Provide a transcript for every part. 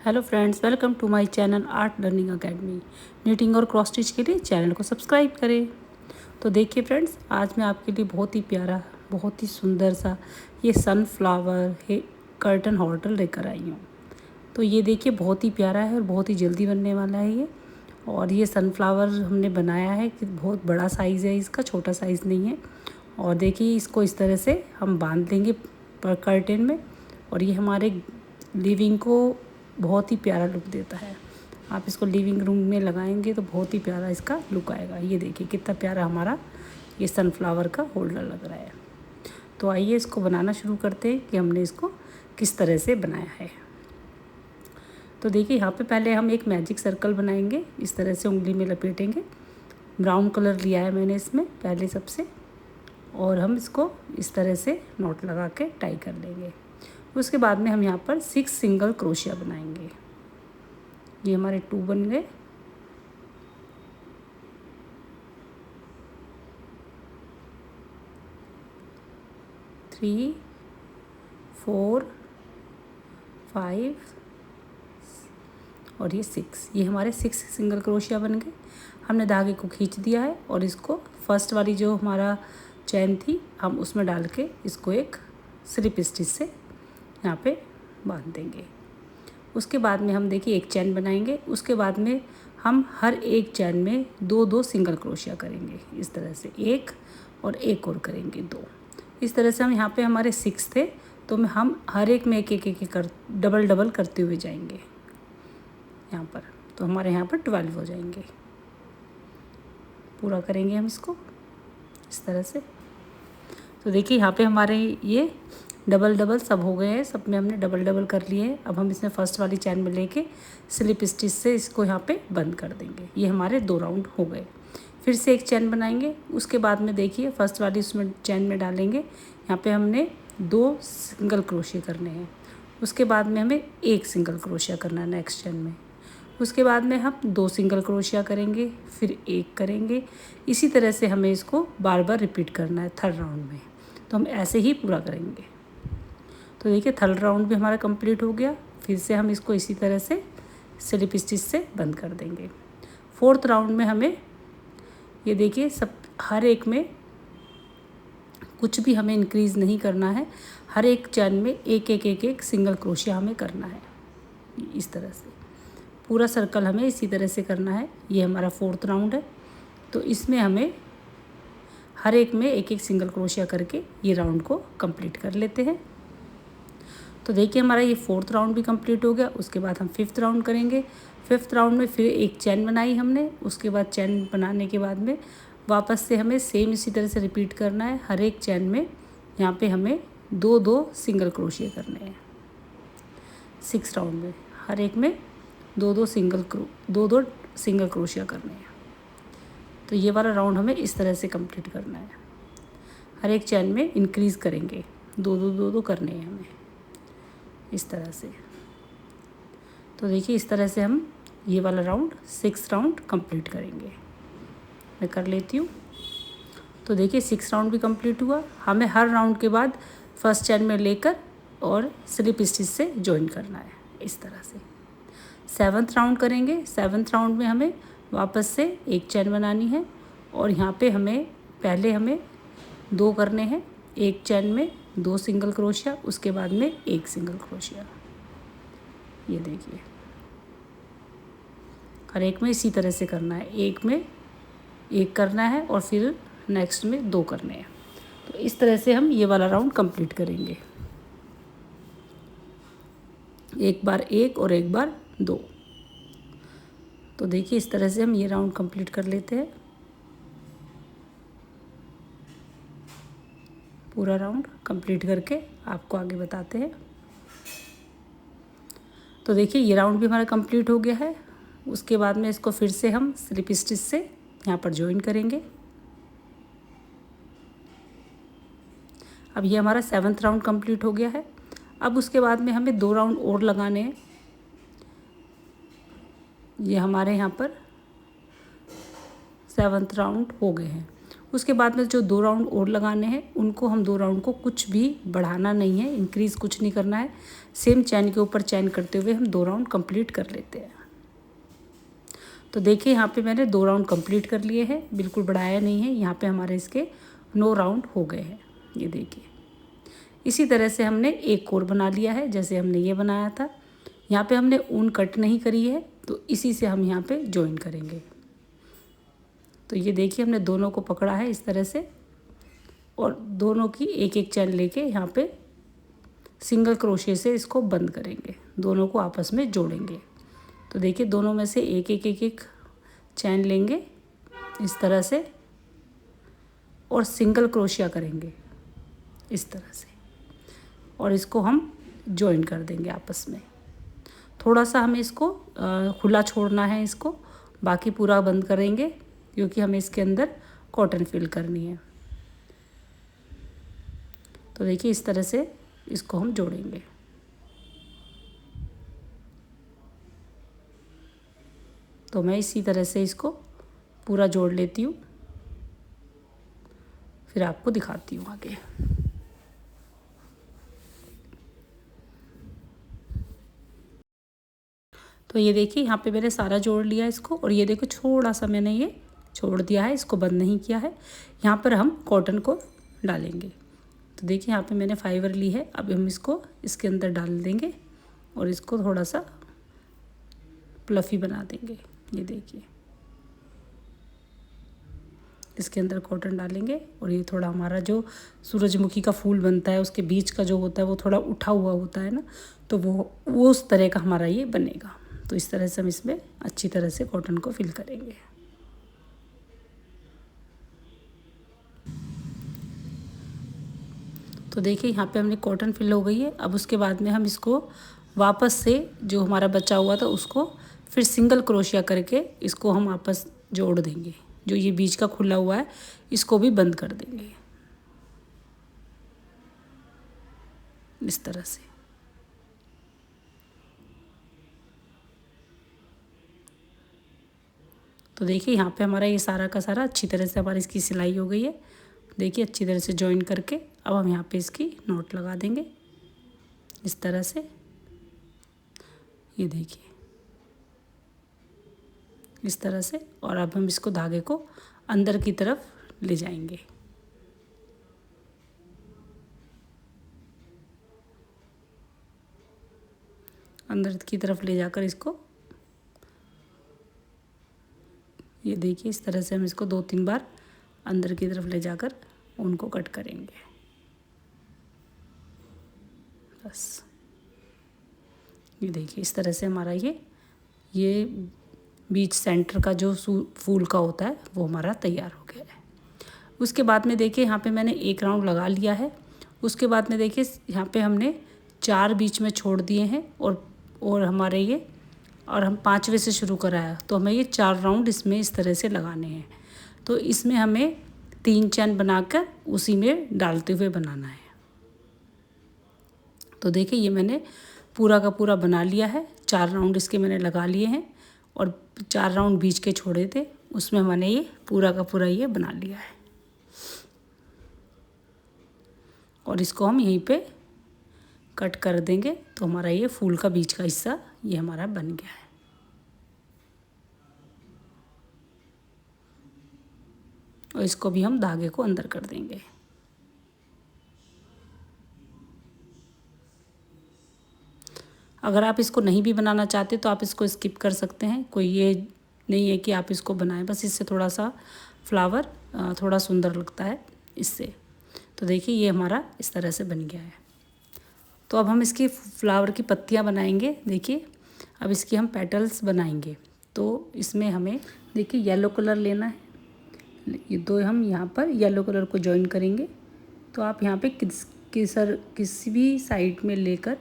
Hello friends, welcome to my channel Art Learning Academy. Knitting और cross stitch के लिए channel को subscribe करें। तो देखिए फ्रेंड्स, आज मैं आपके लिए बहुत ही प्यारा, बहुत ही सुंदर सा ये सनफ्लावर है कर्टन हॉर्डर लेकर आई हूँ। तो ये देखिए बहुत ही प्यारा है और बहुत ही जल्दी बनने वाला है ये। और ये सनफ्लावर हमने बनाया है कि बहुत बड़ा साइज़ है इसका, छोटा साइज़ नहीं है। और देखिए इसको इस तरह से हम बांध देंगे पर कर्टेन में, और ये हमारे लिविंग को बहुत ही प्यारा लुक देता है। आप इसको लिविंग रूम में लगाएंगे तो बहुत ही प्यारा इसका लुक आएगा। ये देखिए कितना प्यारा हमारा ये सनफ्लावर का होल्डर लग रहा है। तो आइए इसको बनाना शुरू करते हैं कि हमने इसको किस तरह से बनाया है। तो देखिए यहाँ पे पहले हम एक मैजिक सर्कल बनाएंगे। इस तरह से उंगली में लपेटेंगे। ब्राउन कलर लिया है मैंने इसमें पहले सबसे, और हम इसको इस तरह से नॉट लगा के टाई कर लेंगे। उसके बाद में हम यहाँ पर 6 सिंगल क्रोशिया बनाएंगे। ये हमारे 2 बन गए। थ्री, 4, 5 और ये 6, ये हमारे 6 सिंगल क्रोशिया बन गए। हमने धागे को खींच दिया है और इसको फर्स्ट वाली जो हमारा चैन थी हम उसमें डाल के इसको एक स्लिप स्टिच से यहाँ पे बांध देंगे। उसके बाद में हम देखिए एक चैन बनाएंगे। उसके बाद में हम हर एक चैन में 2-2 सिंगल क्रोशिया करेंगे। इस तरह से एक और एक और करेंगे 2। इस तरह से हम यहाँ पे हमारे 6 थे, तो हम हर एक में एक कर डबल करते हुए जाएंगे यहाँ पर। तो हमारे यहाँ पर 12 हो जाएंगे। पूरा करेंगे हम इसको इस तरह से। तो देखिए यहाँ पे हमारे ये डबल सब हो गए हैं। सब में हमने डबल कर लिए हैं। अब हम इसमें फर्स्ट वाली चैन में लेके स्लिप स्टिच से इसको यहाँ पे बंद कर देंगे। ये हमारे 2 राउंड हो गए। फिर से एक चैन बनाएंगे। उसके बाद में देखिए फर्स्ट वाली उसमें चैन में डालेंगे। यहाँ पे हमने 2 सिंगल क्रोशिया करने हैं। उसके बाद में हमें 1 सिंगल क्रोशिया करना है नेक्स्ट चैन में। उसके बाद में हम 2 सिंगल क्रोशिया करेंगे, फिर 1 करेंगे। इसी तरह से हमें इसको बार बार रिपीट करना है थर्ड राउंड में। तो हम ऐसे ही पूरा करेंगे। तो देखिए थर्ड राउंड भी हमारा कंप्लीट हो गया। फिर से हम इसको इसी तरह से स्लिप स्टिच से बंद कर देंगे। फोर्थ राउंड में हमें ये देखिए सब हर एक में कुछ भी हमें इंक्रीज़ नहीं करना है। हर एक चैन में एक सिंगल क्रोशिया हमें करना है। इस तरह से पूरा सर्कल हमें इसी तरह से करना है। ये हमारा फोर्थ राउंड है। तो इसमें हमें हर एक में एक सिंगल क्रोशिया करके ये राउंड को कंप्लीट कर लेते हैं। तो देखिए हमारा ये फोर्थ राउंड भी कंप्लीट हो गया। उसके बाद हम फिफ्थ राउंड करेंगे। फिफ्थ राउंड में फिर एक चैन बनाई हमने। उसके बाद चैन बनाने के बाद में वापस से हमें सेम इसी तरह से रिपीट करना है। हर एक चैन में यहाँ पे हमें 2-2 सिंगल क्रोशिया करने हैं। 6 राउंड में हर एक में 2-2 सिंगल क्रोशिया करने हैं। तो ये वाला राउंड हमें इस तरह से कंप्लीट करना है। हर एक चैन में इंक्रीज़ करेंगे, 2-2 करने हैं हमें इस तरह से। तो देखिए इस तरह से हम ये वाला राउंड 6 राउंड कंप्लीट करेंगे। मैं कर लेती हूँ। तो देखिए 6 राउंड भी कंप्लीट हुआ। हमें हर राउंड के बाद फर्स्ट चैन में लेकर और स्लिप स्टिच से जॉइन करना है इस तरह से। 7th राउंड करेंगे। 7th राउंड में हमें वापस से एक चैन बनानी है, और यहाँ पे हमें 2 करने हैं। एक चैन में 2 सिंगल क्रोशिया, उसके बाद में 1 सिंगल क्रोशिया। ये देखिए हर एक में इसी तरह से करना है। एक में 1 करना है और फिर नेक्स्ट में 2 करने हैं। तो इस तरह से हम ये वाला राउंड कंप्लीट करेंगे। एक बार 1 और एक बार 2। तो देखिए इस तरह से हम ये राउंड कंप्लीट कर लेते हैं। पूरा राउंड कंप्लीट करके आपको आगे बताते हैं। तो देखिए ये राउंड भी हमारा कंप्लीट हो गया है। उसके बाद में इसको फिर से हम स्लिप स्टिच से यहाँ पर जॉइन करेंगे। अब ये हमारा 7th राउंड कंप्लीट हो गया है। अब उसके बाद में हमें 2 राउंड और लगाने हैं। ये हमारे यहाँ पर 7th राउंड हो गए हैं। उसके बाद में जो 2 राउंड और लगाने हैं उनको हम 2 राउंड को कुछ भी बढ़ाना नहीं है, इंक्रीज़ कुछ नहीं करना है। सेम चैन के ऊपर चैन करते हुए हम 2 राउंड कंप्लीट कर लेते हैं। तो देखिए यहाँ पे मैंने 2 राउंड कंप्लीट कर लिए हैं, बिल्कुल बढ़ाया नहीं है। यहाँ पे हमारे इसके 9 राउंड हो गए हैं, ये देखिए। इसी तरह से हमने एक और बना लिया है, जैसे हमने ये बनाया था। यहाँ पे हमने ऊन कट नहीं करी है, तो इसी से हम यहाँ पे जॉइन करेंगे। तो ये देखिए हमने दोनों को पकड़ा है इस तरह से, और दोनों की एक एक चैन लेके यहाँ पे सिंगल क्रोशे से इसको बंद करेंगे, दोनों को आपस में जोड़ेंगे। तो देखिए दोनों में से एक एक चैन लेंगे इस तरह से, और सिंगल क्रोशिया करेंगे इस तरह से, और इसको हम जॉइन कर देंगे आपस में। थोड़ा सा हमें इसको खुला छोड़ना है, इसको बाकी पूरा बंद करेंगे क्योंकि हमें इसके अंदर कॉटन फिल करनी है। तो देखिए इस तरह से इसको हम जोड़ेंगे। तो मैं इसी तरह से इसको पूरा जोड़ लेती हूँ, फिर आपको दिखाती हूँ आगे। तो ये देखिए यहाँ पे मैंने सारा जोड़ लिया इसको, और ये देखो थोड़ा सा मैंने ये छोड़ दिया है, इसको बंद नहीं किया है। यहाँ पर हम कॉटन को डालेंगे। तो देखिए यहाँ पे मैंने फाइबर ली है, अब हम इसको इसके अंदर डाल देंगे और इसको थोड़ा सा प्लफी बना देंगे। ये देखिए इसके अंदर कॉटन डालेंगे, और ये थोड़ा हमारा जो सूरजमुखी का फूल बनता है उसके बीच का जो होता है वो थोड़ा उठा हुआ होता है ना, तो वो उस तरह का हमारा ये बनेगा। तो इस तरह से हम इसमें अच्छी तरह से कॉटन को फिल करेंगे। तो देखिए यहाँ पे हमने कॉटन फिल हो गई है। अब उसके बाद में हम इसको वापस से जो हमारा बचा हुआ था उसको फिर सिंगल क्रोशिया करके इसको हम वापस जोड़ देंगे। जो ये बीच का खुला हुआ है इसको भी बंद कर देंगे इस तरह से। तो देखिए यहाँ पे हमारा ये सारा का सारा अच्छी तरह से हमारी इसकी सिलाई हो गई है। देखिए अच्छी तरह से जॉइन करके अब हम यहाँ पे इसकी नॉट लगा देंगे इस तरह से। ये देखिए इस तरह से, और अब हम इसको धागे को अंदर की तरफ ले जाएंगे। अंदर की तरफ ले जाकर इसको, ये देखिए इस तरह से हम इसको 2-3 बार अंदर की तरफ ले जाकर उनको कट करेंगे बस। ये देखिए इस तरह से हमारा ये बीच सेंटर का जो फूल का होता है वो हमारा तैयार हो गया है। उसके बाद में देखिए यहाँ पे मैंने एक राउंड लगा लिया है। उसके बाद में देखिए यहाँ पे हमने 4 बीच में छोड़ दिए हैं, और हमारे ये, और हम 5वें से शुरू कराया, तो हमें ये 4 राउंड इसमें इस तरह से लगाने हैं। तो इसमें हमें 3 चैन बनाकर उसी में डालते हुए बनाना है। तो देखिए ये मैंने पूरा का पूरा बना लिया है। 4 राउंड इसके मैंने लगा लिए हैं, और 4 राउंड बीच के छोड़े थे, उसमें मैंने ये पूरा का पूरा ये बना लिया है। और इसको हम यहीं पे कट कर देंगे, तो हमारा ये फूल का बीच का हिस्सा ये हमारा बन गया है। और इसको भी हम धागे को अंदर कर देंगे। अगर आप इसको नहीं भी बनाना चाहते तो आप इसको स्किप कर सकते हैं, कोई ये नहीं है कि आप इसको बनाएं, बस इससे थोड़ा सा फ्लावर थोड़ा सुंदर लगता है इससे। तो देखिए ये हमारा इस तरह से बन गया है। तो अब हम इसकी फ्लावर की पत्तियां बनाएंगे। देखिए अब इसकी हम पेटल्स बनाएंगे। तो इसमें हमें देखिए येलो कलर लेना है, ये 2 हम यहाँ पर येलो कलर को जॉइन करेंगे। तो आप यहाँ पे किसी भी साइड में लेकर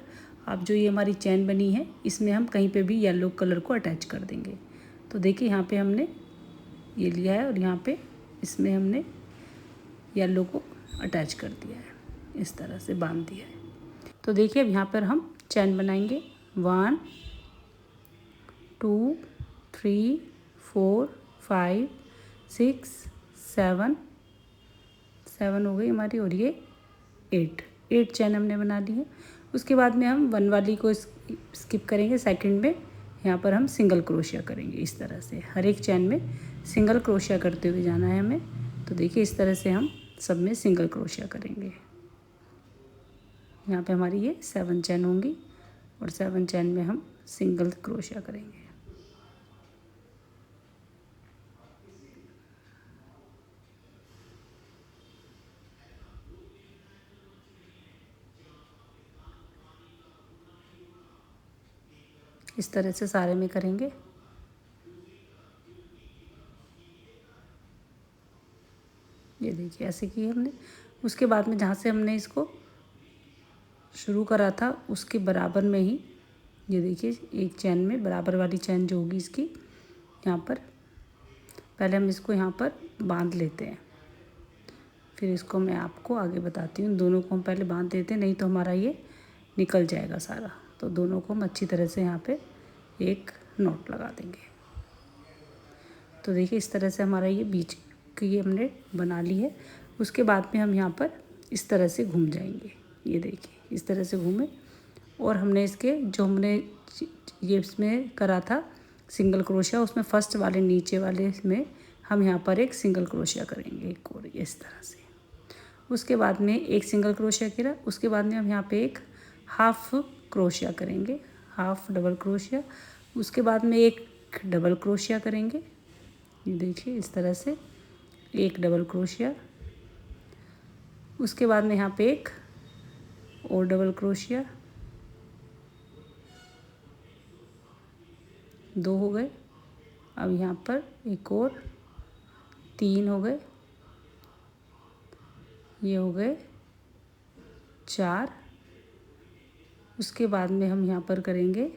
आप जो ये हमारी चैन बनी है इसमें हम कहीं पे भी येलो कलर को अटैच कर देंगे। तो देखिए यहाँ पे हमने ये लिया है, और यहाँ पे इसमें हमने येलो को अटैच कर दिया है, इस तरह से बांध दिया है। तो देखिए अब यहाँ पर हम चैन बनाएंगे। 1 2 3 4 5 6 7 7 हो गई हमारी, और ये 8 चैन हमने बना ली है। उसके बाद में हम 1 वाली को स्किप करेंगे, सेकंड में यहाँ पर हम सिंगल क्रोशिया करेंगे। इस तरह से हर एक चैन में सिंगल क्रोशिया करते हुए जाना है हमें। तो देखिए इस तरह से हम सब में सिंगल क्रोशिया करेंगे। यहाँ पे हमारी ये 7 चैन होंगी और 7 चैन में हम सिंगल क्रोशिया करेंगे। इस तरह से सारे में करेंगे। ये देखिए ऐसे किए हमने। उसके बाद में जहाँ से हमने इसको शुरू करा था उसके बराबर में ही, ये देखिए एक चैन में बराबर वाली चैन जो होगी इसकी, यहाँ पर पहले हम इसको यहाँ पर बांध लेते हैं, फिर इसको मैं आपको आगे बताती हूँ। दोनों को हम पहले बांध देते हैं, नहीं तो हमारा ये निकल जाएगा सारा। तो दोनों को हम अच्छी तरह से यहाँ पे एक नॉट लगा देंगे। तो देखिए इस तरह से हमारा ये बीच की हमने बना ली है। उसके बाद में हम यहाँ पर इस तरह से घूम जाएंगे। ये देखिए इस तरह से घूमे, और हमने इसके जो हमने ये इसमें करा था सिंगल क्रोशिया, उसमें फर्स्ट वाले नीचे वाले में हम यहाँ पर एक सिंगल क्रोशिया करेंगे एक और, इस तरह से। उसके बाद में एक सिंगल क्रोशिया किया, उसके बाद में हम यहाँ पे एक हाफ क्रोशिया करेंगे, हाफ डबल क्रोशिया। उसके बाद में एक डबल क्रोशिया करेंगे। ये देखिए इस तरह से एक डबल क्रोशिया। उसके बाद में यहाँ पे एक और डबल क्रोशिया, 2 हो गए। अब यहाँ पर एक और 3 हो गए, ये हो गए 4। उसके बाद में हम यहाँ पर करेंगे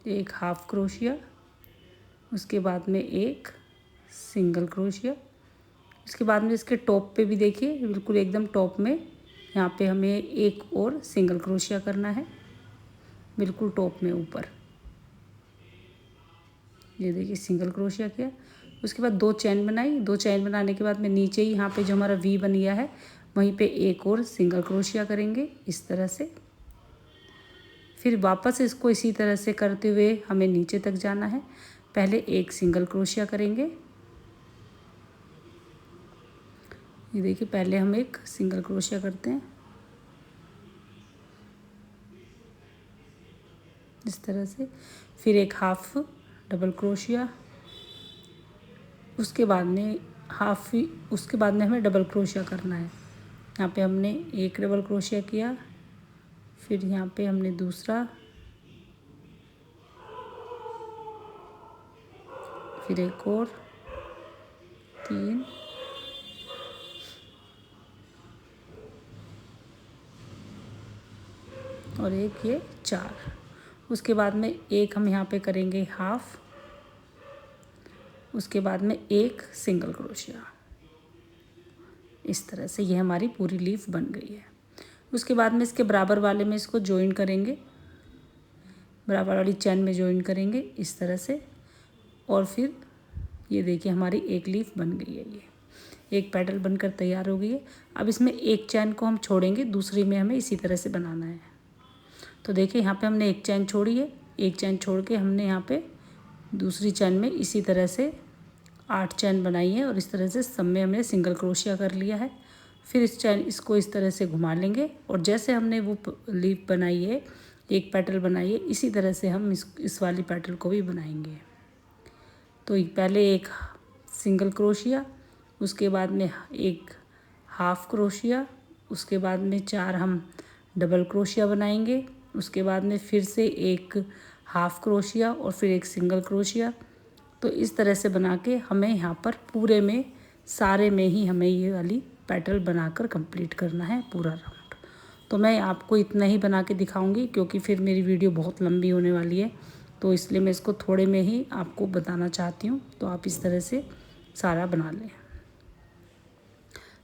एक हाफ क्रोशिया, उसके बाद में एक सिंगल क्रोशिया। उसके बाद में इसके टॉप पे भी देखिए बिल्कुल एकदम टॉप में यहाँ पे हमें एक और सिंगल क्रोशिया करना है, बिल्कुल टॉप में ऊपर। ये देखिए सिंगल क्रोशिया किया। उसके बाद 2 चैन बनाई, 2 चैन बनाने के बाद में नीचे ही यहाँ पे जो हमारा वी बन गया है वहीं पे एक और सिंगल क्रोशिया करेंगे इस तरह से। फिर वापस इसको इसी तरह से करते हुए हमें नीचे तक जाना है। पहले एक सिंगल क्रोशिया करेंगे। ये देखिए पहले हम एक सिंगल क्रोशिया करते हैं इस तरह से, फिर एक हाफ डबल क्रोशिया, उसके बाद में उसके बाद में हमें डबल क्रोशिया करना है। यहाँ पे हमने एक डबल क्रोशिया किया, फिर यहाँ पे हमने दूसरा, फिर एक और 3, और एक ये 4। उसके बाद में एक हम यहाँ पे करेंगे हाफ, उसके बाद में एक सिंगल क्रोशिया। इस तरह से ये हमारी पूरी लीफ बन गई है। उसके बाद में इसके बराबर वाले में इसको जॉइन करेंगे, बराबर वाली चैन में जॉइन करेंगे इस तरह से, और फिर ये देखिए हमारी एक लीफ बन गई है। ये एक पेटल बनकर तैयार हो गई है। अब इसमें एक चैन को हम छोड़ेंगे, दूसरी में हमें इसी तरह से बनाना है। तो देखिए यहाँ पे हमने एक चैन छोड़ी है, एक चैन छोड़ के हमने यहाँ पे दूसरी चैन में इसी तरह से 8 चैन बनाई है, और इस तरह से सब में हमने सिंगल क्रोशिया कर लिया है। फिर इसको इस तरह से घुमा लेंगे, और जैसे हमने वो लीफ बनाई है, एक पेटल बनाई है, इसी तरह से हम इस वाली पेटल को भी बनाएंगे। तो पहले एक सिंगल क्रोशिया, उसके बाद में एक हाफ क्रोशिया, उसके बाद में 4 हम डबल क्रोशिया बनाएंगे, उसके बाद में फिर से एक हाफ क्रोशिया और फिर एक सिंगल क्रोशिया। तो इस तरह से बना के हमें यहाँ पर पूरे में सारे में ही हमें ये वाली पेटल बनाकर कंप्लीट करना है पूरा राउंड। तो मैं आपको इतना ही बना के दिखाऊंगी, क्योंकि फिर मेरी वीडियो बहुत लंबी होने वाली है, तो इसलिए मैं इसको थोड़े में ही आपको बताना चाहती हूँ। तो आप इस तरह से सारा बना लें।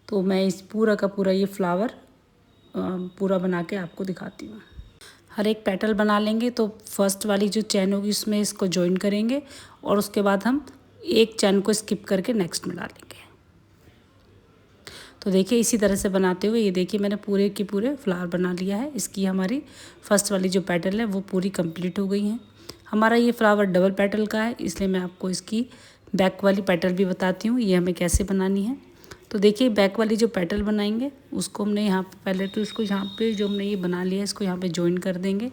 तो मैं इस पूरा का पूरा ये फ्लावर पूरा बना के आपको दिखाती हूँ। हर एक पेटल बना लेंगे, तो फर्स्ट वाली जो चैन होगी उसमें इसको जॉइन करेंगे, और उसके बाद हम एक चैन को स्किप करके नेक्स्ट में डालेंगे। तो देखिए इसी तरह से बनाते हुए ये देखिए मैंने पूरे की पूरे फ्लावर बना लिया है। इसकी हमारी फर्स्ट वाली जो पेटल है वो पूरी कंप्लीट हो गई है। हमारा ये फ्लावर डबल पेटल का है, इसलिए मैं आपको इसकी बैक वाली पेटल भी बताती हूँ ये हमें कैसे बनानी है। तो देखिए बैक वाली जो पेटल बनाएंगे उसको हमने यहाँ पे पहले तो इसको यहाँ पे जो हमने ये बना लिया है इसको यहाँ पे ज्वाइन कर देंगे।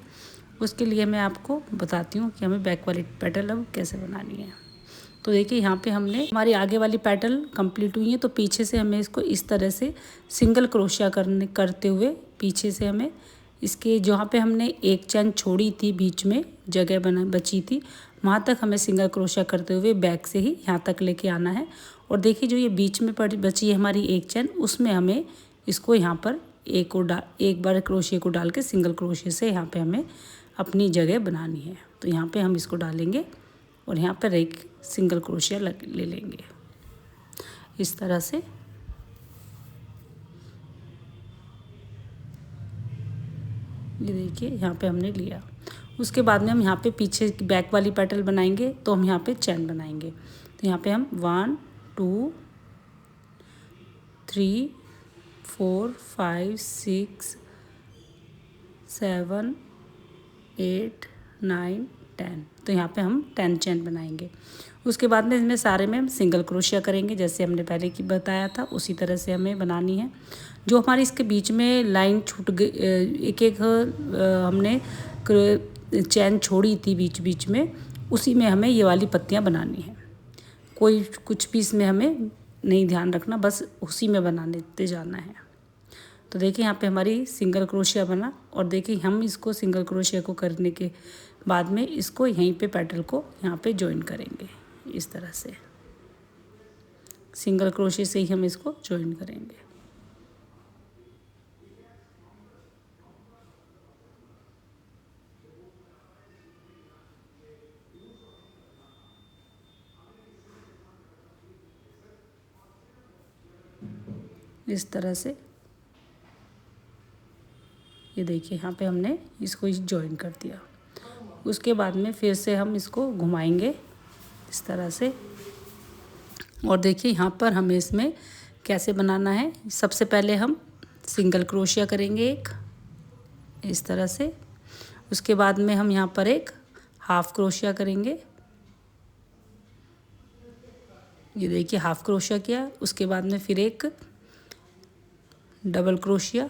उसके लिए मैं आपको बताती हूँ कि हमें बैक वाली पेटल अब कैसे बनानी है। तो देखिए यहाँ पे हमने हमारी आगे वाली पेटल कंप्लीट हुई है, तो पीछे से हमें इसको इस तरह से सिंगल क्रोशिया करते हुए पीछे से हमें इसके जहाँ पे हमने एक चैन छोड़ी थी बीच में जगह बची थी वहाँ तक हमें सिंगल क्रोशिया करते हुए बैक से ही यहाँ तक लेके आना है। और देखिए जो ये बीच में बची है हमारी एक चैन उसमें हमें इसको यहाँ पर एक बार क्रोशिया को डाल के सिंगल क्रोशिया से यहाँ पे हमें अपनी जगह बनानी है। तो यहाँ पे हम इसको डालेंगे और यहाँ पर एक सिंगल क्रोशिया ले लेंगे इस तरह से। ये देखिए यहाँ पे हमने लिया। उसके बाद में हम यहाँ पे पीछे बैक वाली पेटल बनाएंगे, तो हम यहाँ पे चैन बनाएंगे। तो यहाँ पे हम 1 2 3 4 5 6 7 8 9 10, तो यहाँ पे हम 10 चैन बनाएंगे। उसके बाद में इसमें सारे में हम सिंगल क्रोशिया करेंगे जैसे हमने पहले की बताया था उसी तरह से हमें बनानी है। जो हमारी इसके बीच में लाइन छूट गई, एक एक हमने चैन छोड़ी थी बीच बीच में, उसी में हमें ये वाली पत्तियाँ बनानी है। कोई कुछ भी इसमें हमें नहीं ध्यान रखना, बस उसी में बनाते जाना है। तो देखिए यहाँ पे हमारी सिंगल क्रोशिया बना और देखिए हम इसको सिंगल क्रोशिया को करने के बाद में इसको यहीं पे पेटल को यहाँ पे ज्वाइन करेंगे इस तरह से। सिंगल क्रोशिया से ही हम इसको ज्वाइन करेंगे। इस तरह से ये देखिए यहाँ पे हमने इसको ज्वाइन कर दिया। उसके बाद में फिर से हम इसको घुमाएंगे इस तरह से। और देखिए यहाँ पर हमें इसमें कैसे बनाना है। सबसे पहले हम सिंगल क्रोशिया करेंगे एक इस तरह से। उसके बाद में हम यहाँ पर एक हाफ क्रोशिया करेंगे। ये देखिए हाफ क्रोशिया किया। उसके बाद में फिर एक डबल क्रोशिया,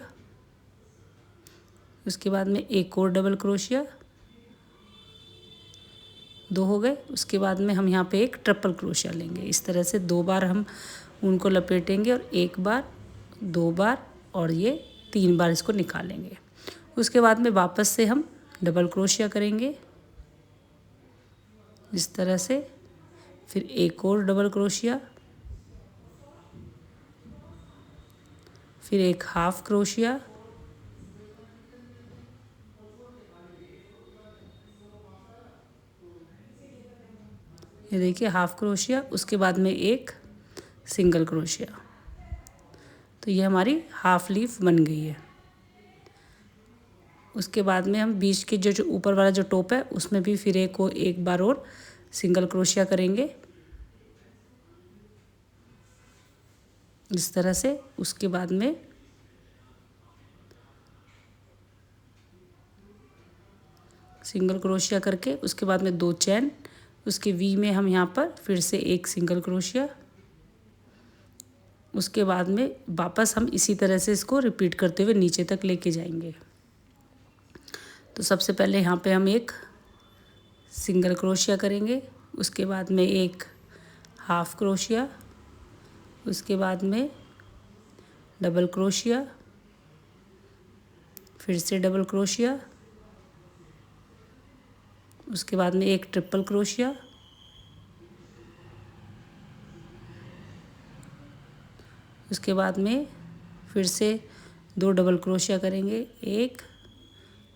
उसके बाद में एक और डबल क्रोशिया, 2 हो गए। उसके बाद में हम यहाँ पे एक ट्रिपल क्रोशिया लेंगे। इस तरह से 2 बार हम उनको लपेटेंगे और 1 बार 2 बार और ये 3 बार इसको निकालेंगे। उसके बाद में वापस से हम डबल क्रोशिया करेंगे इस तरह से। फिर एक और डबल क्रोशिया, फिर एक हाफ क्रोशिया, ये देखिए हाफ क्रोशिया। उसके बाद में एक सिंगल क्रोशिया। तो ये हमारी हाफ लीफ बन गई है। उसके बाद में हम बीच के जो ऊपर वाला जो टॉप है उसमें भी फिर एक बार और सिंगल क्रोशिया करेंगे इस तरह से। उसके बाद में सिंगल क्रोशिया करके उसके बाद में 2 चैन, उसके वी में हम यहाँ पर फिर से एक सिंगल क्रोशिया। उसके बाद में वापस हम इसी तरह से इसको रिपीट करते हुए नीचे तक लेके जाएंगे। तो सबसे पहले यहाँ पे हम एक सिंगल क्रोशिया करेंगे, उसके बाद में एक हाफ क्रोशिया, उसके बाद में डबल क्रोशिया, फिर से डबल क्रोशिया, उसके बाद में एक ट्रिपल क्रोशिया, उसके बाद में फिर से 2 डबल क्रोशिया करेंगे,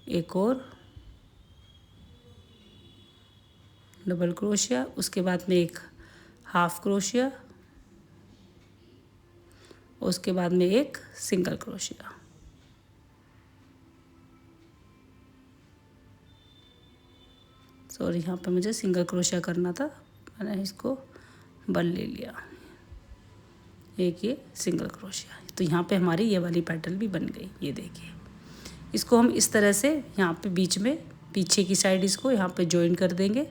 एक और डबल क्रोशिया, उसके बाद में एक हाफ क्रोशिया, उसके बाद में एक सिंगल क्रोशिया। सॉरी यहाँ पे मुझे सिंगल क्रोशिया करना था, मैंने इसको बल ले लिया एक ये सिंगल क्रोशिया। तो यहाँ पे हमारी ये वाली पैटर्न भी बन गई। ये देखिए, इसको हम इस तरह से यहाँ पे बीच में पीछे की साइड इसको यहाँ पे जॉइन कर देंगे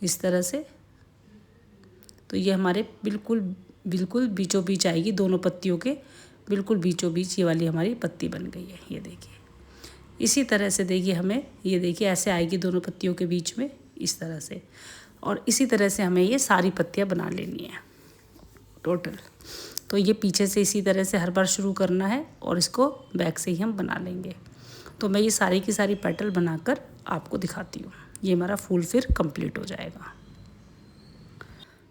इस तरह से। तो ये हमारे बिल्कुल बिल्कुल बीचों बीच आएगी, दोनों पत्तियों के बिल्कुल बीचों बीच ये वाली हमारी पत्ती बन गई है। ये देखिए, इसी तरह से देखिए हमें, ये देखिए ऐसे आएगी दोनों पत्तियों के बीच में इस तरह से। और इसी तरह से हमें ये सारी पत्तियाँ बना लेनी है टोटल। तो ये पीछे से इसी तरह से हर बार शुरू करना है और इसको बैक से ही हम बना लेंगे। तो मैं ये सारी की सारी पेटल बनाकर आपको दिखाती हूँ। ये हमारा फूल फिर कंप्लीट हो जाएगा।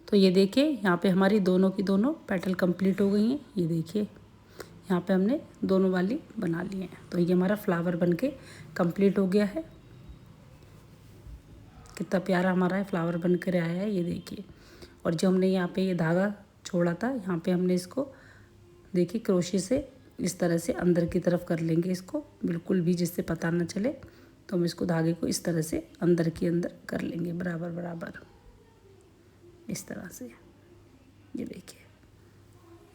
तो ये देखिए, यहाँ पे हमारी दोनों की दोनों पेटल कंप्लीट हो गई हैं। ये देखिए, यहाँ पे हमने दोनों वाली बना ली हैं। तो ये हमारा फ्लावर बनके कंप्लीट हो गया है। कितना प्यारा हमारा फ्लावर बन कर आया है, ये देखिए। और जो हमने यहाँ पे ये धागा छोड़ा था, यहाँ पे हमने इसको देखिए क्रोशे से इस तरह से अंदर की तरफ कर लेंगे इसको, बिल्कुल भी जिससे पता ना चले। तो हम इसको धागे को इस तरह से अंदर की अंदर कर लेंगे बराबर बराबर इस तरह से। ये देखिए,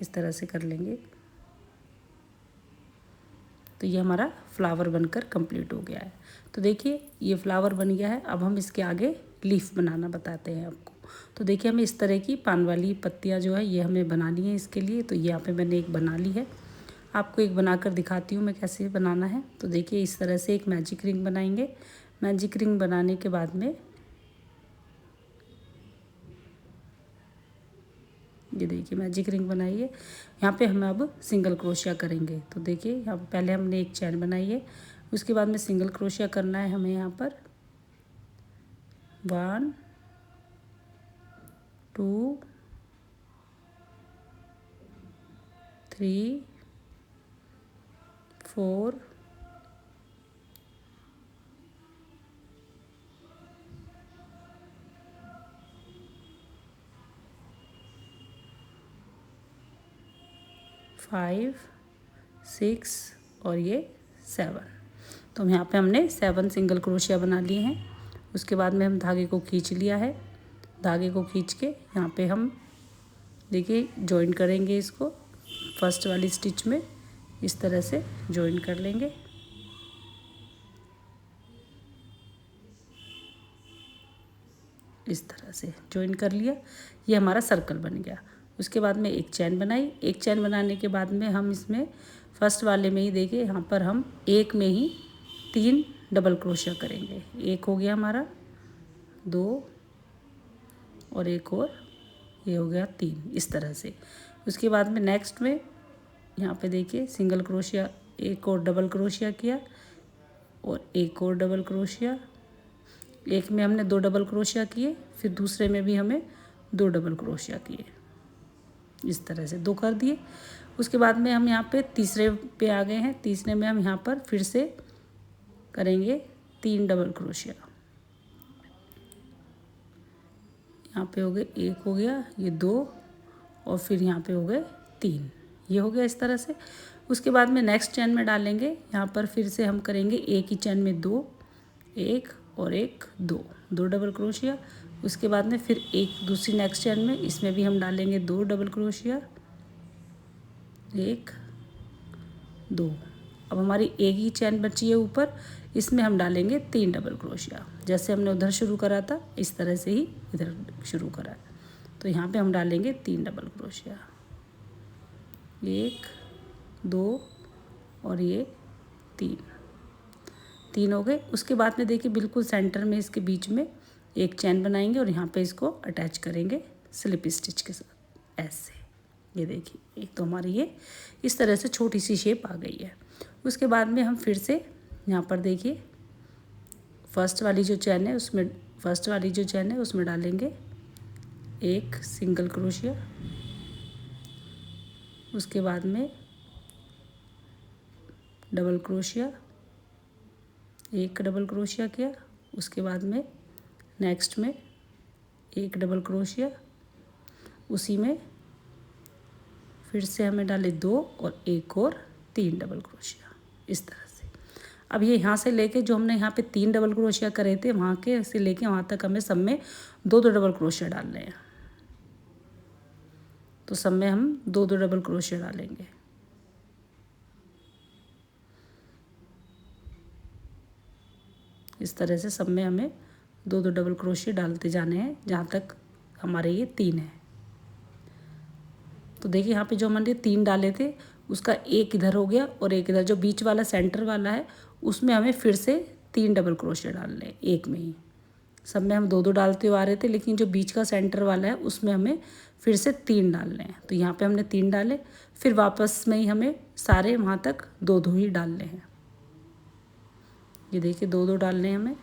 इस तरह से कर लेंगे। तो ये हमारा फ्लावर बनकर कंप्लीट हो गया है। तो देखिए, ये फ्लावर बन गया है। अब हम इसके आगे लीफ बनाना बताते हैं आपको। तो देखिए, हमें इस तरह की पान वाली पत्तियाँ जो है ये हमें बनानी है इसके लिए। तो यहाँ पे मैंने एक बना ली है, आपको एक बनाकर दिखाती हूँ मैं कैसे बनाना है। तो देखिए, इस तरह से एक मैजिक रिंग बनाएंगे। मैजिक रिंग बनाने के बाद में ये देखिए मैजिक रिंग बनाइए। यहाँ पे हम अब सिंगल क्रोशिया करेंगे। तो देखिए, यहाँ पहले हमने एक चैन बनाई है, उसके बाद में सिंगल क्रोशिया करना है हमें। यहाँ पर 1 2 3 4 5 6 और ये 7। तो यहाँ पे हमने 7 सिंगल क्रोशिया बना लिए हैं। उसके बाद में हम धागे को खींच लिया है। धागे को खींच के यहाँ पे हम देखिए जॉइन करेंगे इसको फर्स्ट वाली स्टिच में, इस तरह से जॉइन कर लेंगे। इस तरह से जॉइन कर लिया, ये हमारा सर्कल बन गया। उसके बाद में एक चैन बनाई। एक चैन बनाने के बाद में हम इसमें फर्स्ट वाले में ही देखिए, यहाँ पर हम एक में ही 3 डबल क्रोशिया करेंगे। एक हो गया हमारा, 2 और एक और, ये हो गया 3 इस तरह से। उसके बाद में नेक्स्ट में यहाँ पे देखिए सिंगल क्रोशिया, एक और डबल क्रोशिया किया और एक और डबल क्रोशिया। एक में हमने 2 डबल क्रोशिया किए, फिर दूसरे में भी हमें 2 डबल क्रोशिया किए, इस तरह से 2 कर दिए। उसके बाद में हम यहाँ पे तीसरे पे आ गए हैं। तीसरे में हम यहाँ पर फिर से करेंगे 3 डबल क्रोशिया। यहाँ पे हो गए, एक हो गया, ये 2 और फिर यहाँ पे हो गए 3, ये हो गया इस तरह से। उसके बाद में नेक्स्ट चैन में डालेंगे, यहाँ पर फिर से हम करेंगे एक ही चैन में 2, 1 और 1 2 डबल क्रोशिया। उसके बाद में फिर एक दूसरी नेक्स्ट चैन में, इसमें भी हम डालेंगे 2 डबल क्रोशिया, 1 2। अब हमारी एक ही चैन बची है ऊपर, इसमें हम डालेंगे 3 डबल क्रोशिया। जैसे हमने उधर शुरू करा था इस तरह से ही इधर शुरू करा है। तो यहाँ पे हम डालेंगे 3 डबल क्रोशिया, 1 2 और ये 3 हो गए। उसके बाद में देखिए बिल्कुल सेंटर में इसके बीच में एक चैन बनाएंगे और यहाँ पे इसको अटैच करेंगे स्लिप स्टिच के साथ ऐसे। ये देखिए, एक तो हमारी ये इस तरह से छोटी सी शेप आ गई है। उसके बाद में हम फिर से यहाँ पर देखिए फर्स्ट वाली जो चैन है उसमें डालेंगे एक सिंगल क्रोशिया। उसके बाद में डबल क्रोशिया, एक डबल क्रोशिया किया। उसके बाद में नेक्स्ट में एक डबल क्रोशिया, उसी में फिर से हमें डाले 2 और एक और 3 डबल क्रोशिया इस तरह से। अब ये यहाँ से लेके जो हमने यहाँ पे 3 डबल क्रोशिया करे थे, वहाँ के से लेके वहाँ तक हमें सब में 2 डबल क्रोशिया डालने हैं। तो सब में हम 2 डबल क्रोशिया डालेंगे। इस तरह से सब में हमें 2 डबल क्रोशिया डालते जाने हैं जहाँ तक हमारे ये 3 है। तो देखिए यहाँ पे जो हमने 3 डाले थे उसका एक इधर हो गया और एक इधर, जो बीच वाला सेंटर वाला है उसमें हमें फिर से 3 डबल क्रोशिया डालने हैं एक में ही। सब में हम 2 डालते हुए आ रहे थे, लेकिन जो बीच का सेंटर वाला है उसमें हमें फिर से 3 डालने हैं। तो यहाँ पे हमने 3 डाले, फिर वापस में ही हमें सारे वहाँ तक 2 ही डालने हैं। ये देखिए 2 डालने हैं हमें,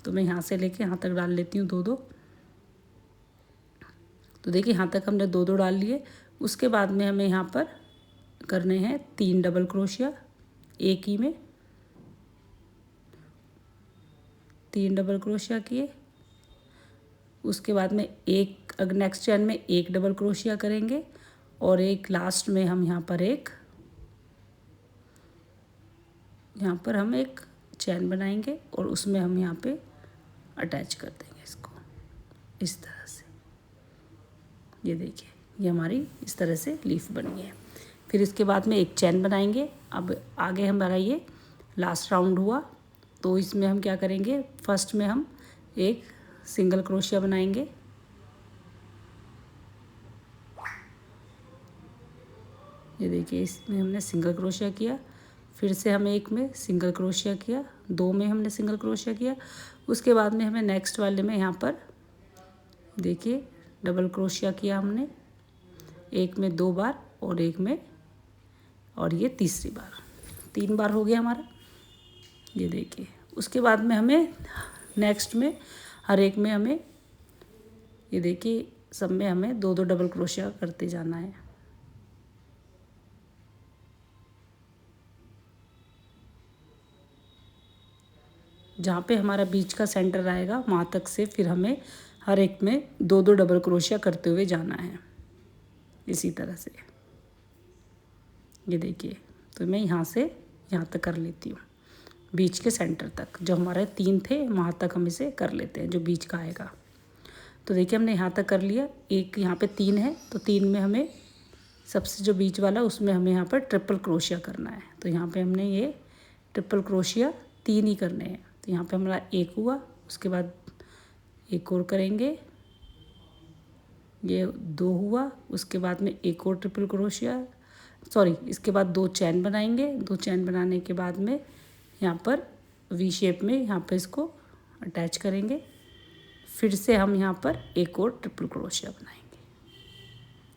तो मैं यहाँ से लेके यहाँ तक डाल लेती हूँ 2। तो देखिए यहाँ तक हमने 2 डाल लिए। उसके बाद में हमें यहाँ पर करने हैं 3 डबल क्रोशिया एक ही में। 3 डबल क्रोशिया किए, उसके बाद में एक नेक्स्ट चैन में 1 डबल क्रोशिया करेंगे और एक लास्ट में हम यहाँ पर हम एक चैन बनाएंगे और उसमें हम यहाँ पे अटैच कर देंगे इसको इस तरह से। ये देखिए ये हमारी इस तरह से लीफ बनी है। फिर इसके बाद में एक चैन बनाएंगे। अब आगे हमारा ये लास्ट राउंड हुआ, तो इसमें हम क्या करेंगे, फर्स्ट में हम एक सिंगल क्रोशिया बनाएंगे। ये देखिए इसमें हमने सिंगल क्रोशिया किया, फिर से हमें एक में सिंगल क्रोशिया किया, 2 में हमने सिंगल क्रोशिया किया। उसके बाद में हमें नेक्स्ट वाले में यहाँ पर देखिए डबल क्रोशिया किया हमने, एक में 2 बार और एक में, और ये तीसरी बार, 3 बार हो गया हमारा। ये देखिए उसके बाद में हमें नेक्स्ट में हर एक में हमें, ये देखिए सब में हमें 2 डबल क्रोशिया करते जाना है। जहाँ पे हमारा बीच का सेंटर आएगा वहाँ तक से फिर हमें हर एक में 2 डबल क्रोशिया करते हुए जाना है इसी तरह से। ये देखिए तो मैं यहाँ से यहाँ तक कर लेती हूँ, बीच के सेंटर तक। जो हमारे 3 थे वहाँ तक हम इसे कर लेते हैं, जो बीच का आएगा। तो देखिए हमने यहाँ तक कर लिया। एक यहाँ पे 3 है, तो 3 में हमें सबसे जो बीच वाला उसमें हमें यहाँ पर ट्रिपल क्रोशिया करना है। तो यहाँ पे हमने ये ट्रिपल क्रोशिया 3 ही करने हैं। तो यहाँ पे हमारा 1 हुआ, उसके बाद एक और करेंगे, ये 2 हुआ, उसके बाद में एक और ट्रिपल क्रोशिया, इसके बाद 2 चैन बनाएंगे। 2 चैन बनाने के बाद में यहाँ पर वी शेप में यहाँ पर इसको अटैच करेंगे। फिर से हम यहाँ पर एक और ट्रिपल क्रोशिया बनाएंगे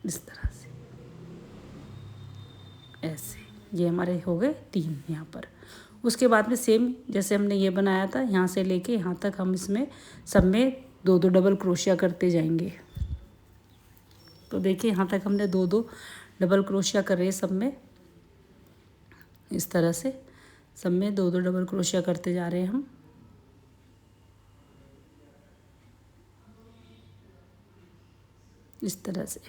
इस तरह से, ऐसे। ये हमारे हो गए 3 यहाँ पर। उसके बाद में सेम जैसे हमने ये बनाया था, यहाँ से लेके यहाँ तक हम इसमें सब में 2 डबल क्रोशिया करते जाएंगे। तो देखिए यहाँ तक हमने 2 डबल क्रोशिया कर रहे हैं सब में, इस तरह से सब में 2 डबल क्रोशिया करते जा रहे हैं हम। इस तरह से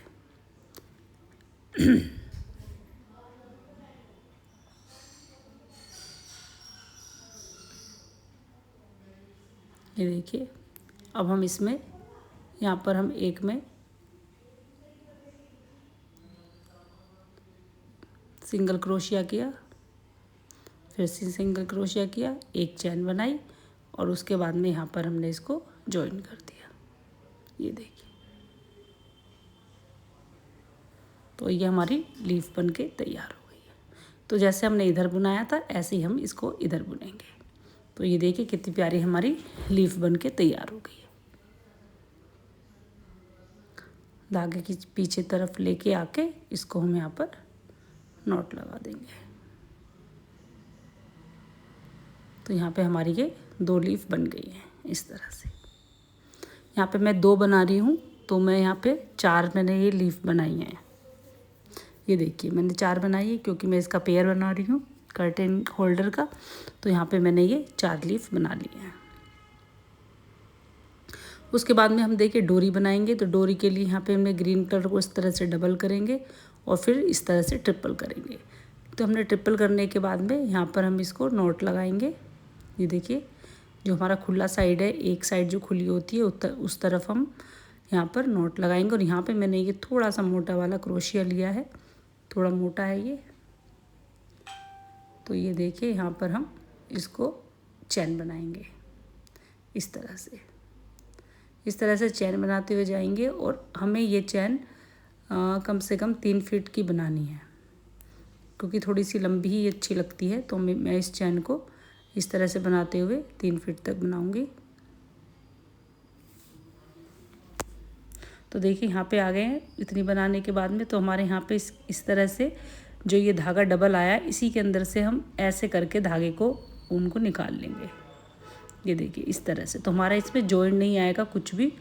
ये देखिए अब हम इसमें यहाँ पर हम एक में सिंगल क्रोशिया किया, फिर से सिंगल क्रोशिया किया, एक चैन बनाई और उसके बाद में यहाँ पर हमने इसको जॉइन कर दिया। ये देखिए तो ये हमारी लीफ बन के तैयार हो गई है। तो जैसे हमने इधर बुनाया था ऐसे ही हम इसको इधर बुनेंगे। तो ये देखिए कितनी प्यारी हमारी लीफ बन के तैयार हो गई है। धागे की पीछे तरफ लेके आके इसको हम यहाँ पर नॉट लगा देंगे। तो यहाँ पे हमारी ये 2 लीफ बन गई है इस तरह से। यहाँ पे मैं 2 बना रही हूँ, तो मैं यहाँ पे 4 मैंने ये लीफ बनाई हैं। ये देखिए मैंने 4 बनाई है क्योंकि मैं इसका पेयर बना रही हूँ कर्टेन होल्डर का। तो यहाँ पे मैंने ये 4 लीफ बना ली हैं। उसके बाद में हम देखिए डोरी बनाएंगे। तो डोरी के लिए यहाँ पे हमने ग्रीन कलर को इस तरह से डबल करेंगे और फिर इस तरह से ट्रिपल करेंगे। तो हमने ट्रिपल करने के बाद में यहाँ पर हम इसको नॉट लगाएंगे। ये देखिए जो हमारा खुला साइड है, एक साइड जो खुली होती है उस तरफ हम यहाँ पर नॉट लगाएंगे। और यहाँ पे मैंने ये थोड़ा सा मोटा वाला क्रोशिया लिया है, थोड़ा मोटा है ये। तो ये देखिए यहाँ पर हम इसको चैन बनाएंगे इस तरह से। इस तरह से चैन बनाते हुए जाएंगे और हमें ये चैन कम से कम 3 फीट की बनानी है, क्योंकि थोड़ी सी लंबी ही अच्छी लगती है। तो मैं इस चैन को इस तरह से बनाते हुए 3 फीट तक बनाऊंगी। तो देखिए यहाँ पे आ गए हैं इतनी बनाने के बाद में। तो हमारे यहाँ पे इस तरह से जो ये धागा डबल आया, इसी के अंदर से हम ऐसे करके धागे को ऊन को निकाल लेंगे। ये देखिए इस तरह से। तो हमारा इसमें जॉइंट नहीं आएगा, कुछ भी,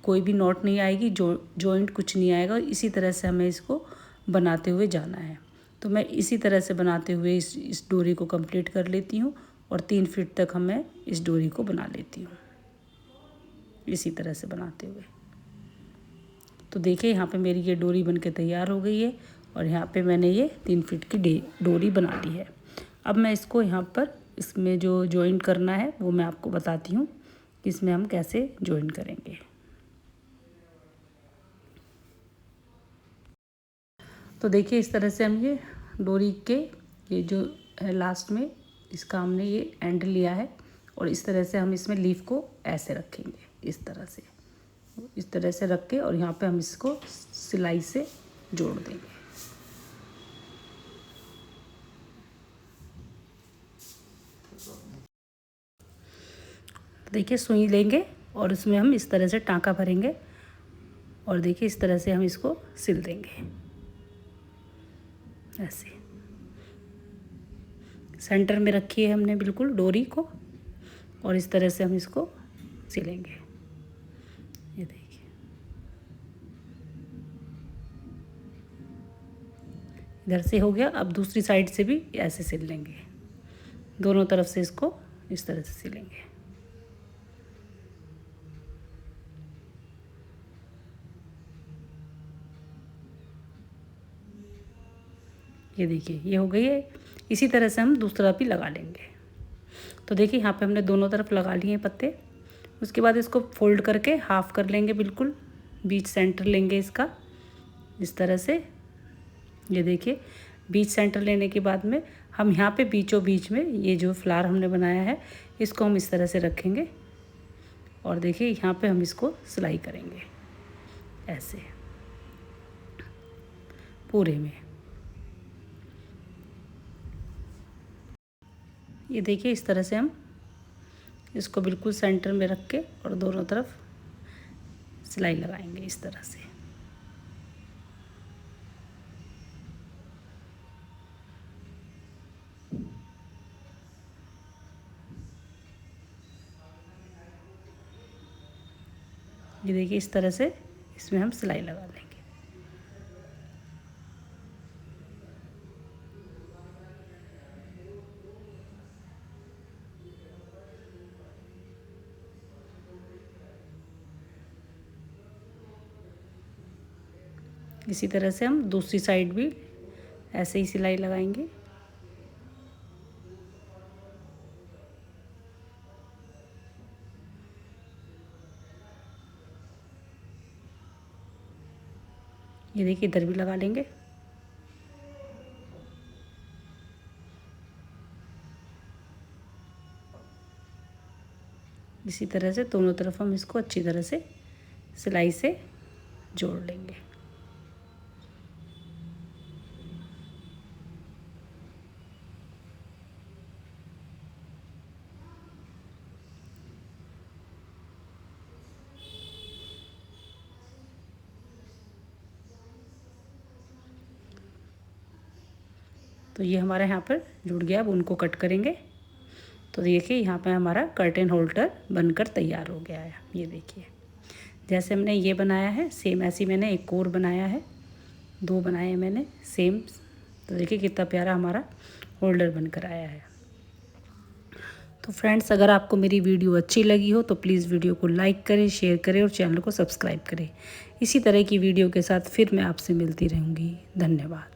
कोई भी नॉट नहीं आएगी, जॉइंट कुछ नहीं आएगा। इसी तरह से हमें इसको बनाते हुए जाना है। तो मैं इसी तरह से बनाते हुए इस डोरी को कंप्लीट कर लेती हूँ और 3 फीट तक मैं इस डोरी को बना लेती हूँ इसी तरह से बनाते हुए। तो देखिए यहाँ पे मेरी ये डोरी बनके तैयार हो गई है और यहाँ पे मैंने ये 3 फीट की डोरी बना ली है। अब मैं इसको यहाँ पर इसमें जो जॉइंट करना है वो मैं आपको बताती हूँ कि इसमें हम कैसे जॉइंट करेंगे। तो देखिए इस तरह से हम ये डोरी के ये जो है लास्ट में इसका हमने ये एंड लिया है और इस तरह से हम इसमें लीफ को ऐसे रखेंगे, इस तरह से रख के और यहाँ पे हम इसको सिलाई से जोड़ देंगे। देखिए सुई लेंगे और इसमें हम इस तरह से टाँका भरेंगे और देखिए इस तरह से हम इसको सिल देंगे ऐसे। सेंटर में रखी है हमने बिल्कुल डोरी को और इस तरह से हम इसको सिलेंगे। ये देखिए इधर से हो गया। अब दूसरी साइड से भी ऐसे सिल लेंगे, दोनों तरफ से इसको इस तरह से सिलेंगे। ये देखिए ये हो गई है। इसी तरह से हम दूसरा भी लगा लेंगे। तो देखिए यहाँ पे हमने दोनों तरफ लगा लिए हैं पत्ते। उसके बाद इसको फोल्ड करके हाफ कर लेंगे, बिल्कुल बीच सेंटर लेंगे इसका इस तरह से। ये देखिए बीच सेंटर लेने के बाद में हम यहाँ पे बीचों बीच में ये जो फ्लावर हमने बनाया है इसको हम इस तरह से रखेंगे और देखिए यहाँ पे हम इसको सिलाई करेंगे ऐसे पूरे में। ये देखिए इस तरह से हम इसको बिल्कुल सेंटर में रख के और दोनों तरफ सिलाई लगाएंगे इस तरह से। ये देखिए इस तरह से इसमें हम सिलाई लगा लेंगे। इसी तरह से हम दूसरी साइड भी ऐसे ही सिलाई लगाएंगे। ये देखिए इधर भी लगा लेंगे। इसी तरह से दोनों तरफ हम इसको अच्छी तरह से सिलाई से जोड़ लेंगे। तो ये हमारा यहाँ पर जुड़ गया। अब उनको कट करेंगे। तो देखिए यहाँ पे हमारा कर्टेन होल्डर बनकर तैयार हो गया है। ये देखिए जैसे हमने ये बनाया है सेम ऐसे ही मैंने एक और बनाया है, 2 बनाए हैं मैंने सेम। तो देखिए कितना प्यारा हमारा होल्डर बनकर आया है। तो फ्रेंड्स अगर आपको मेरी वीडियो अच्छी लगी हो तो प्लीज़ वीडियो को लाइक करें, शेयर करें और चैनल को सब्सक्राइब करें। इसी तरह की वीडियो के साथ फिर मैं आपसे मिलती रहूँगी। धन्यवाद।